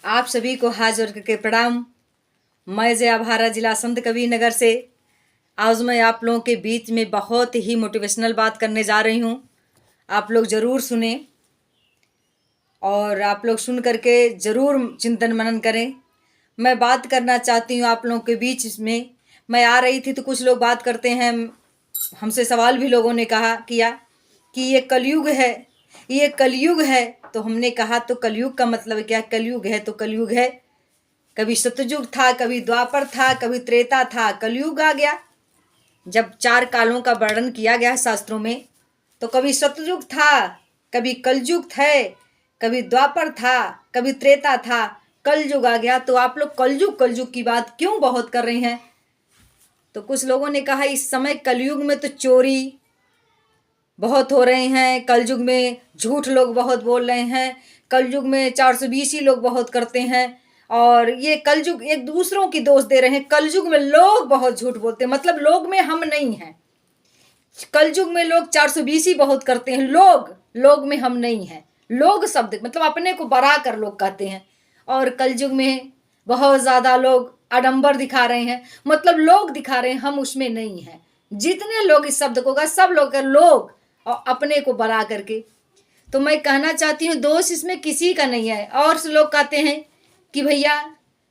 आप सभी को हाथ जोड़ करके प्रणाम। मैं जया भारा, जिला संत कबीर नगर से। आज मैं आप लोगों के बीच में बहुत ही मोटिवेशनल बात करने जा रही हूँ। आप लोग ज़रूर सुने और आप लोग सुन करके ज़रूर चिंतन मनन करें। मैं बात करना चाहती हूँ आप लोगों के बीच में। मैं आ रही थी तो कुछ लोग बात करते हैं, हमसे सवाल भी लोगों ने किया कि ये कलयुग है, ये कलयुग है। तो हमने कहा तो कलयुग का मतलब क्या? कलयुग है तो कलयुग है। कभी सतयुग था, कभी द्वापर था, कभी त्रेता था, कलयुग आ गया। जब 4 कालों का वर्णन किया गया है शास्त्रों में, तो कभी सतयुग था, कभी कलयुग थे, कभी द्वापर था, कभी त्रेता था, कलयुग आ गया। तो आप लोग कलयुग कलयुग की बात क्यों बहुत कर रहे हैं? तो कुछ लोगों ने कहा इस समय कलयुग में तो चोरी बहुत हो रहे हैं, कलयुग में झूठ लोग बहुत बोल रहे हैं, कलयुग में 420 लोग बहुत करते हैं, और ये कलयुग एक दूसरों की दोष दे रहे हैं। कलयुग में लोग बहुत झूठ बोलते हैं, मतलब लोग में हम नहीं हैं। कलयुग में लोग 420 बहुत करते हैं, लोग में हम नहीं हैं। लोग शब्द मतलब अपने को बड़ा कर लोग कहते हैं, और कलयुग में बहुत ज़्यादा लोग आडंबर दिखा रहे हैं, मतलब लोग दिखा रहे हैं, हम उसमें नहीं हैं। जितने लोग इस शब्द को कहा, सब लोग और अपने को बड़ा करके। तो मैं कहना चाहती हूँ दोष इसमें किसी का नहीं है। और लोग कहते हैं कि भैया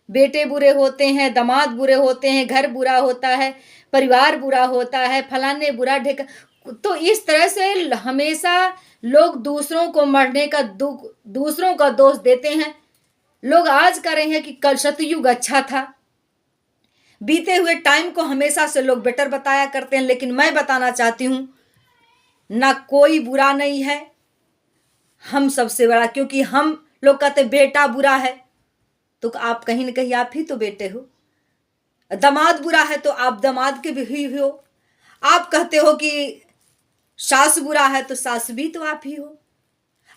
बेटे बुरे होते हैं, दामाद बुरे होते हैं, घर बुरा होता है, परिवार बुरा होता है, फलाने बुरा ढेका। तो इस तरह से हमेशा लोग दूसरों को मरने का दुख, दूसरों का दोष देते हैं। लोग आज कह रहे हैं कि कल सतयुग अच्छा था। बीते हुए टाइम को हमेशा से लोग बेटर बताया करते हैं, लेकिन मैं बताना चाहती हूँ ना कोई बुरा नहीं है, हम सबसे बड़ा। क्योंकि हम लोग कहते बेटा बुरा है तो आप कहीं ना कहीं आप ही तो बेटे हो, दामाद बुरा है तो आप दामाद के भी हो, आप कहते हो कि सास बुरा है तो सास भी तो आप ही हो,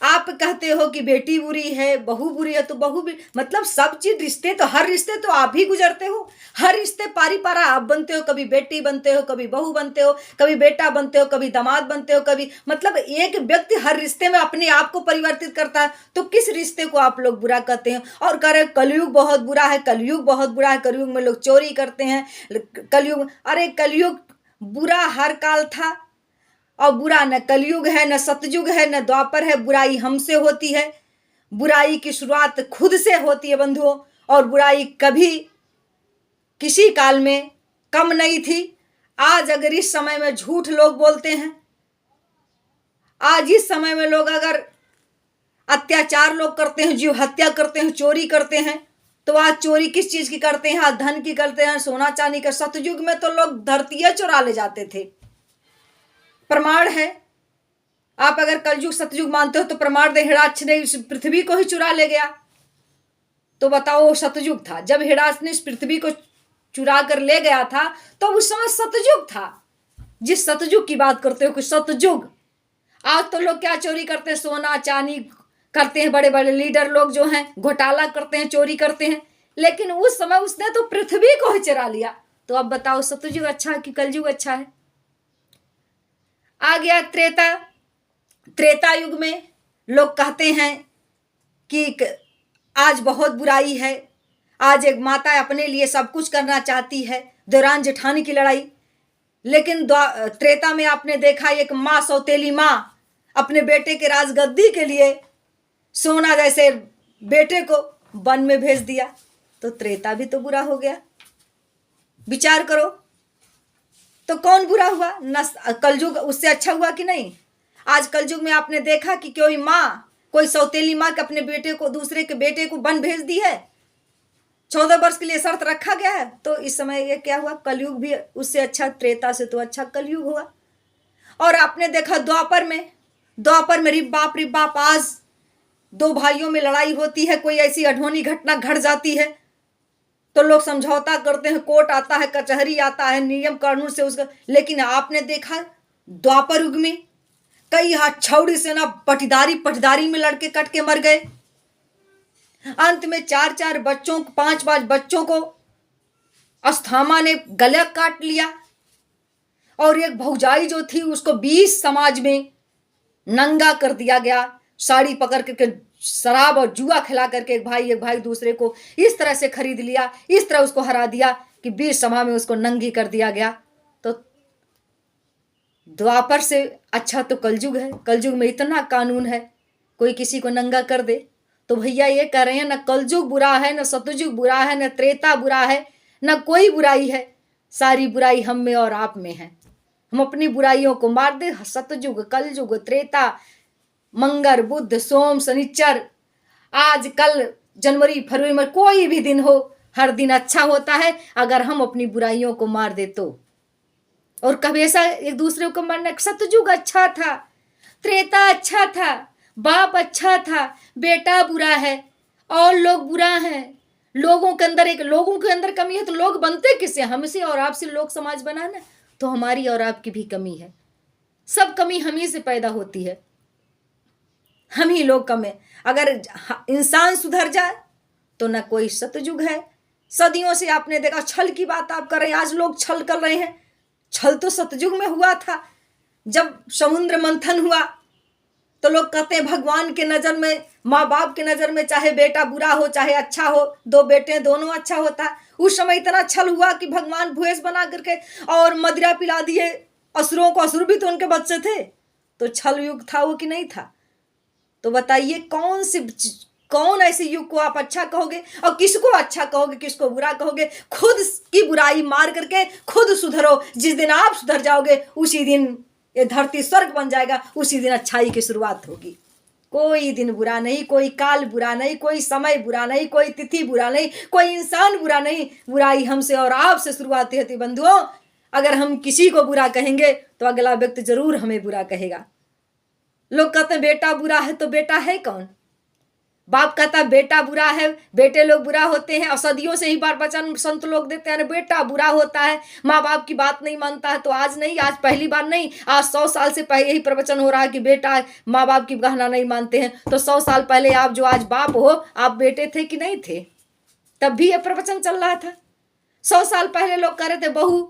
आप कहते हो कि बेटी बुरी है, बहू बुरी है तो बहू भी, मतलब सब चीज रिश्ते तो हर रिश्ते तो आप ही गुजरते हो। हर रिश्ते पारी पारा आप बनते हो, कभी बेटी बनते हो, कभी बहू बनते हो, कभी बेटा बनते हो, कभी दामाद बनते हो, कभी मतलब एक व्यक्ति हर रिश्ते में अपने आप को परिवर्तित करता है। तो किस रिश्ते को आप लोग बुरा कहते हैं और कह रहे कलयुग बहुत बुरा है, कलयुग बहुत बुरा है, कलयुग में लोग चोरी करते हैं, कलयुग। अरे कलयुग बुरा हर काल था, और बुरा न कलयुग है, न सतयुग है, न द्वापर है। बुराई हमसे होती है, बुराई की शुरुआत खुद से होती है बंधुओं, और बुराई कभी किसी काल में कम नहीं थी। आज अगर इस समय में झूठ लोग बोलते हैं, आज इस समय में लोग अगर अत्याचार लोग करते हैं, जीव हत्या करते हैं, चोरी करते हैं, तो आज चोरी किस चीज की करते हैं? आज धन की करते हैं, सोना चांदी का। सतयुग में तो लोग धरतियां चुरा ले जाते थे, प्रमाण है। आप अगर कलयुग सतयुग मानते हो तो प्रमाण दे, हिरण्यक्ष ने इस पृथ्वी को ही चुरा ले गया। तो बताओ वो सतयुग था, जब हिरण्यक्ष ने इस पृथ्वी को चुरा कर ले गया था तो उस समय सतयुग था। जिस सतयुग की बात करते हो कि सतयुग। आज तो लोग क्या चोरी करते हैं? सोना चांदी करते हैं, बड़े बड़े लीडर लोग जो हैं घोटाला करते हैं, चोरी करते हैं। लेकिन उस समय उसने तो पृथ्वी को ही चुरा लिया। तो अब बताओ सतयुग अच्छा है कि कलयुग अच्छा है? आ गया त्रेता। त्रेता युग में लोग कहते हैं कि आज बहुत बुराई है, आज एक माता अपने लिए सब कुछ करना चाहती है, दौरान जेठानी की लड़ाई। लेकिन त्रेता में आपने देखा एक माँ, सौतेली माँ अपने बेटे के राजगद्दी के लिए सोना जैसे बेटे को वन में भेज दिया। तो त्रेता भी तो बुरा हो गया। विचार करो तो कौन बुरा हुआ? न कलयुग उससे अच्छा हुआ कि नहीं? आज कलयुग में आपने देखा कि कोई माँ, कोई सौतेली माँ के अपने बेटे को, दूसरे के बेटे को वन भेज दी है, 14 वर्ष के लिए शर्त रखा गया है। तो इस समय ये क्या हुआ? कलयुग भी उससे अच्छा, त्रेता से तो अच्छा कलयुग हुआ। और आपने देखा द्वापर में रे बाप आज 2 भाइयों में लड़ाई होती है, कोई ऐसी अनहोनी घटना घट जाती है तो लोग समझौता करते हैं, कोर्ट आता है, कचहरी आता है, नियम कानून से उसका। लेकिन आपने देखा द्वापर युग में कई हथौड़ी से ना पटीदारी में लड़के कट के मर गए। अंत में 4 बच्चों को, 5 बच्चों को अस्थामा ने गला काट लिया। और एक भौजाई जो थी उसको 20 समाज में नंगा कर दिया गया, साड़ी पकड़ के शराब और जुआ खिला करके एक भाई दूसरे को इस तरह से खरीद लिया, इस तरह उसको हरा दिया कि 20 सभा में उसको नंगी कर दिया गया। तो द्वापर से अच्छा तो कलयुग है। कलयुग में इतना कानून है, कोई किसी को नंगा कर दे। तो भैया ये कह रहे हैं न कलयुग बुरा है, न सतयुग बुरा है, न त्रेता बुरा है, न कोई बुराई है। सारी बुराई हम में और आप में है। हम अपनी बुराइयों को मार दे। सतयुग, कलयुग, त्रेता, मंगर, बुध, सोम, शनिचर, आज कल, जनवरी फरवरी में कोई भी दिन हो, हर दिन अच्छा होता है अगर हम अपनी बुराइयों को मार दे तो। और कभी ऐसा एक दूसरे को मारना, सतयुग अच्छा था, त्रेता अच्छा था, बाप अच्छा था, बेटा बुरा है और लोग बुरा हैं। लोगों के अंदर कमी है तो लोग बनते किससे? हमसे और आपसे लोग समाज बनाना। तो हमारी और आपकी भी कमी है। सब कमी हम ही से पैदा होती है, हम ही लोग कम है। अगर इंसान सुधर जाए तो ना कोई सतयुग है। सदियों से आपने देखा, छल की बात आप कर रहे हैं, आज लोग छल कर रहे हैं। छल तो सतयुग में हुआ था, जब समुद्र मंथन हुआ तो लोग कहते हैं भगवान के नजर में, माँ बाप के नजर में चाहे बेटा बुरा हो चाहे अच्छा हो, दो बेटे दोनों अच्छा होता। उस समय इतना छल हुआ कि भगवान भैंस बना करके और मदिरा पिला दिए असुरों को। असुर भी तो उनके बच्चे थे। तो छल युग था वो कि नहीं था? तो बताइए कौन ऐसे युग को आप अच्छा कहोगे और किसको अच्छा कहोगे, किसको बुरा कहोगे? खुद की बुराई मार करके खुद सुधरो। जिस दिन आप सुधर जाओगे उसी दिन ये धरती स्वर्ग बन जाएगा, उसी दिन अच्छाई की शुरुआत होगी। कोई दिन बुरा नहीं, कोई काल बुरा नहीं, कोई समय बुरा नहीं, कोई तिथि बुरा नहीं, कोई इंसान बुरा नहीं। बुराई हमसे और आपसे शुरुआत होती है बंधुओं। अगर हम किसी को बुरा कहेंगे तो अगला व्यक्ति जरूर हमें बुरा कहेगा। लोग कहते हैं बेटा बुरा है, तो बेटा है कौन? बाप कहता है बेटा बुरा है, बेटे लोग बुरा होते हैं। और सदियों से ही बार वचन संत लोग देते हैं बेटा बुरा होता है, माँ बाप की बात नहीं मानता है। तो आज नहीं, आज पहली बार नहीं, आज 100 साल से पहले यही प्रवचन हो रहा है कि बेटा माँ बाप की कहना नहीं मानते हैं। तो 100 साल पहले आप जो आज बाप हो, आप बेटे थे कि नहीं थे? तब भी यह प्रवचन चल रहा था। 100 साल पहले लोग कह रहे थे बहू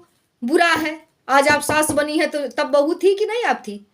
बुरा है, आज आप सास बनी है, तो तब बहू थी कि नहीं आप थी?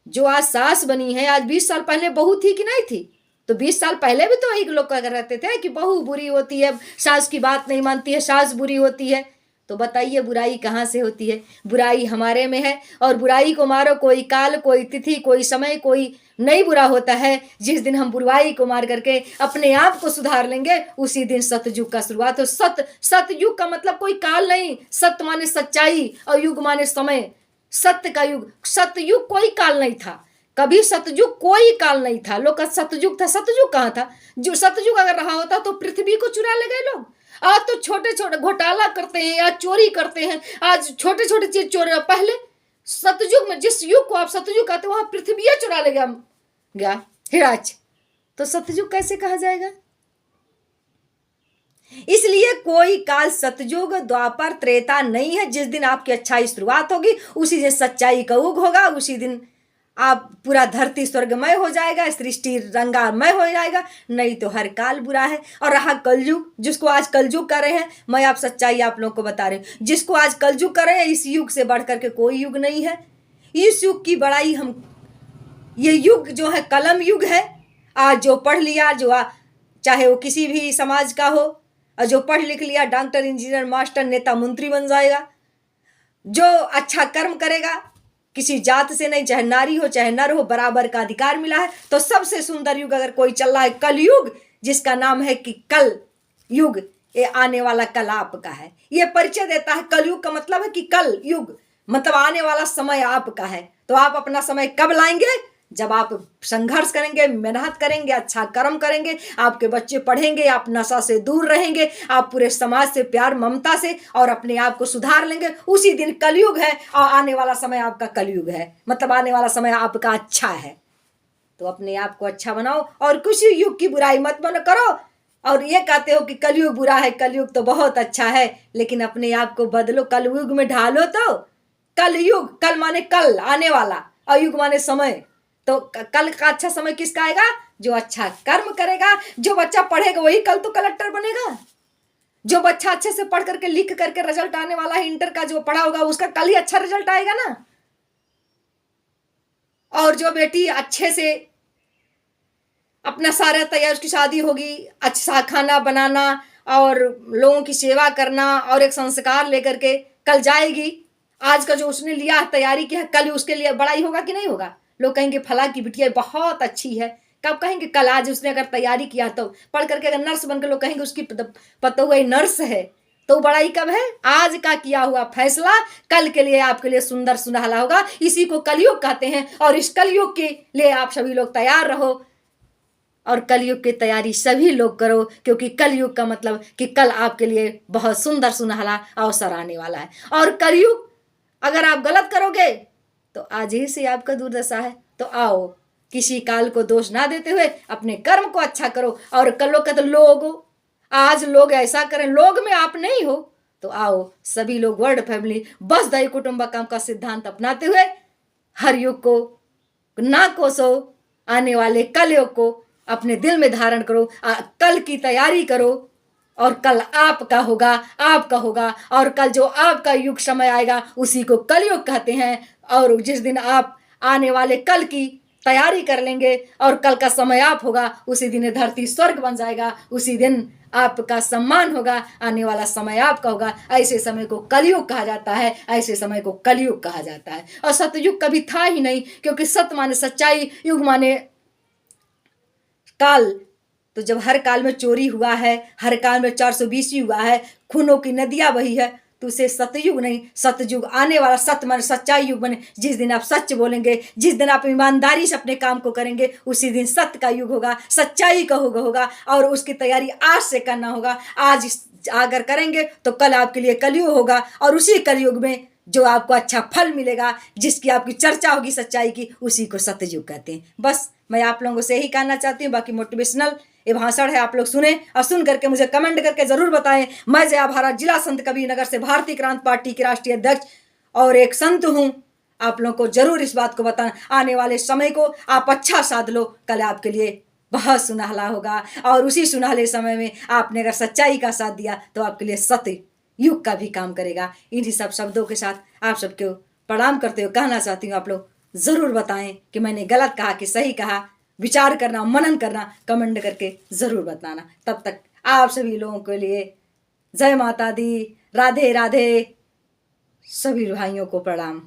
जो आज सास बनी है, आज 20 साल पहले बहू थी कि नहीं थी? तो 20 साल पहले भी तो एक लोग कह रहते थे कि बहू बुरी होती है, सास की बात नहीं मानती है, सास बुरी होती है। तो बताइए बुराई कहाँ से होती है? बुराई हमारे में है। और बुराई को मारो, कोई काल, कोई तिथि, कोई समय, कोई नहीं बुरा होता है। जिस दिन हम बुराई को मार करके अपने आप को सुधार लेंगे उसी दिन सतयुग का शुरुआत हो। सतयुग का मतलब कोई काल नहीं। सत्य माने सच्चाई और युग माने समय। सत्य का युग, सतयुग कोई काल नहीं था। कभी सतयुग कोई काल नहीं था। लोग का सतयुग था, सतयुग कहाँ था? जो सतयुग अगर रहा होता तो पृथ्वी को चुरा ले गए लोग। आज तो छोटे छोटे घोटाला करते हैं, आज चोरी करते हैं, आज छोटे छोटे चीज चोरी। पहले सतयुग में, जिस युग को आप सतयुग कहते वहां पृथ्वी चुरा ले गया हिराच। तो सतयुग कैसे कहा जाएगा? इसलिए कोई काल सतयुग द्वापर त्रेता नहीं है। जिस दिन आपकी अच्छाई शुरुआत होगी उसी दिन सच्चाई का युग होगा। उसी दिन आप पूरा धरती स्वर्गमय हो जाएगा, सृष्टि रंगामय हो जाएगा। नहीं तो हर काल बुरा है। और रहा कलयुग, जिसको आज कलयुग कर रहे हैं, मैं आप सच्चाई आप लोगों को बता रही हूँ। जिसको आज कलयुग कर रहे हैं, इस युग से बढ़ करके कोई युग नहीं है। इस युग की बड़ाई ये युग जो है कलम युग है। आज जो पढ़ लिया, चाहे वो किसी भी समाज का हो, और जो पढ़ लिख लिया डॉक्टर, इंजीनियर, मास्टर, नेता, मंत्री बन जाएगा। जो अच्छा कर्म करेगा, किसी जात से नहीं, चाहे नारी हो चाहे नर हो, बराबर का अधिकार मिला है। तो सबसे सुंदर युग अगर कोई चल रहा है, कलयुग, जिसका नाम है कि कल युग, ये आने वाला कल आपका है। ये परिचय देता है। कलयुग का मतलब है कि कल युग मतलब आने वाला समय आपका है। तो आप अपना समय कब लाएंगे? जब आप संघर्ष करेंगे, मेहनत करेंगे, अच्छा कर्म करेंगे, आपके बच्चे पढ़ेंगे, आप नशा से दूर रहेंगे, आप पूरे समाज से प्यार ममता से और अपने आप को सुधार लेंगे, उसी दिन कलयुग है। और आने वाला समय आपका कलयुग है, मतलब आने वाला समय आपका अच्छा है। तो अपने आप को अच्छा बनाओ और किसी युग की बुराई मत करो। और ये कहते हो कि कलयुग बुरा है, कलयुग तो बहुत अच्छा है, लेकिन अपने आप को बदलो, कलयुग में ढालो। तो कलयुग, कल माने कल आने वाला, और युग माने समय। तो कल का अच्छा समय किसका आएगा? जो अच्छा कर्म करेगा। जो बच्चा पढ़ेगा वही कल तो कलेक्टर बनेगा। जो बच्चा अच्छे से पढ़ करके लिख करके रिजल्ट आने वाला है इंटर का, जो पढ़ा होगा उसका कल ही अच्छा रिजल्ट आएगा ना। और जो बेटी अच्छे से अपना सारा तैयार, उसकी शादी होगी, अच्छा खाना बनाना और लोगों की सेवा करना और एक संस्कार लेकर के कल जाएगी। आज का जो उसने लिया तैयारी किया, कल उसके लिए बड़ाई होगा कि नहीं होगा? लोग कहेंगे फला की बिटिया बहुत अच्छी है। कब कहेंगे? कल। आज उसने अगर तैयारी किया तो पढ़ करके अगर नर्स बनकर लोग कहेंगे उसकी पतोह नर्स है, तो बड़ाई कब है? आज का किया हुआ फैसला कल के लिए आपके लिए सुंदर सुनहला होगा। इसी को कलयुग कहते हैं और इस कलयुग के लिए आप सभी लोग तैयार रहो और कलयुग की तैयारी सभी लोग करो, क्योंकि कलयुग का मतलब कि कल आपके लिए बहुत सुंदर सुनहला अवसर आने वाला है। और कलयुग अगर आप गलत करोगे तो आज ही से आपका दुर्दशा है। तो आओ, किसी काल को दोष ना देते हुए अपने कर्म को अच्छा करो। और कल लोग कहते लोग आज लोग ऐसा करें, लोग में आप नहीं हो, तो आओ सभी लोग वर्ल्ड फैमिली वसुधैव कुटुंबकम का सिद्धांत अपनाते हुए हर युग को ना कोसो, आने वाले कलयुग को अपने दिल में धारण करो, कल की तैयारी करो और कल आपका होगा, आपका होगा। और कल जो आपका युग समय आएगा उसी को कलयुग कहते हैं। और जिस दिन आप आने वाले कल की तैयारी कर लेंगे और कल का समय आप होगा, उसी दिन धरती स्वर्ग बन जाएगा, उसी दिन आपका सम्मान होगा, आने वाला समय आपका होगा। ऐसे समय को कलयुग कहा जाता है, ऐसे समय को कलयुग कहा जाता है। और सतयुग कभी था ही नहीं, क्योंकि सत्य माने सच्चाई, युग माने काल। तो जब हर काल में चोरी हुआ है, हर काल में 420 हुआ है, खूनों की नदियां बही है, तो उसे सतयुग नहीं, सतयुग आने वाला, सत्य मन सच्चाई युग बने। जिस दिन आप सच बोलेंगे, जिस दिन आप ईमानदारी से अपने काम को करेंगे, उसी दिन सत्य का युग होगा, सच्चाई का होगा। और उसकी तैयारी आज से करना होगा। आज अगर करेंगे तो कल आपके लिए कलयुग होगा, और उसी कलयुग में जो आपको अच्छा फल मिलेगा, जिसकी आपकी चर्चा होगी सच्चाई की, उसी को सतयुग कहते हैं। बस मैं आप लोगों से यही कहना चाहती हूँ। बाकी मोटिवेशनल ये भाषण है, आप लोग सुने और सुन करके मुझे कमेंट करके जरूर बताएं। मैं जया भारत, जिला संत कबीर नगर से भारतीय क्रांति पार्टी की राष्ट्रीय अध्यक्ष और एक संत हूँ। आप लोगों को जरूर इस बात को बताना, आने वाले समय को आप अच्छा साध लो, कल आपके लिए बहुत सुनहला होगा। और उसी सुनहले समय में आपने अगर सच्चाई का साथ दिया तो आपके लिए सत्य युग का भी काम करेगा। इन्हीं सब शब्दों के साथ आप सबको प्रणाम करते हुए कहना चाहती हूँ, आप लोग जरूर बताएं कि मैंने गलत कहा कि सही कहा। विचार करना, मनन करना, कमेंट करके जरूर बताना। तब तक आप सभी लोगों के लिए जय माता दी, राधे राधे, सभी भाइयों को प्रणाम।